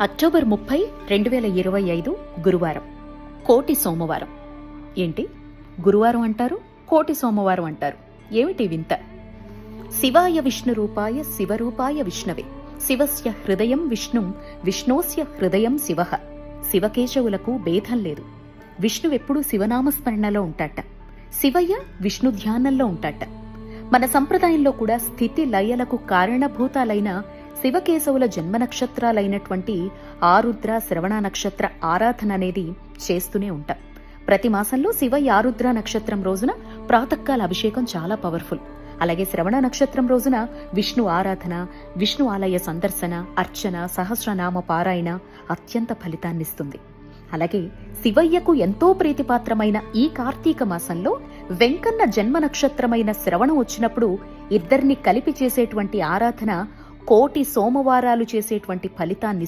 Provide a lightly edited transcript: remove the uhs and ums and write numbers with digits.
October 30, 2025 గురువారం. కోటి సోమవారం. ఏంటి గురువారం అంటారు, కోటి సోమవారం అంటారు, ఏమిటి వింత? శివాయ విష్ణు రూపాయ శివరూపాయ విష్ణవే శివస్య హృదయం విష్ణుం విష్ణోస్య హృదయం శివః. శివకేశవులకు భేదం లేదు. విష్ణువెప్పుడూ శివనామస్మరణలో ఉంటాట, శివయ్య విష్ణు ధ్యానంలో ఉంటాట. మన సంప్రదాయంలో కూడా స్థితి లయలకు కారణభూతాలైన శివకేశవుల జన్మ నక్షత్రాలైనటువంటి ఆరుద్ర శ్రవణ నక్షత్ర ఆరాధన అనేది చేస్తూనే ఉంటాం. ప్రతి మాసంలో శివయ్య ఆరుద్ర నక్షత్రం రోజున ప్రాతకాల అభిషేకం చాలా పవర్ఫుల్. అలాగే శ్రవణ నక్షత్రం రోజున విష్ణు ఆరాధన, విష్ణు ఆలయ సందర్శన, అర్చన, సహస్రనామ పారాయణ అత్యంత ఫలితాన్నిస్తుంది. అలాగే శివయ్యకు ఎంతో ప్రీతిపాత్రమైన ఈ కార్తీక మాసంలో వెంకన్న జన్మ నక్షత్రమైన శ్రవణం వచ్చినప్పుడు ఇద్దరిని కలిపి చేసేటువంటి ఆరాధన కోటి సోమవారాలు చేసేటువంటి ఫలితాన్ని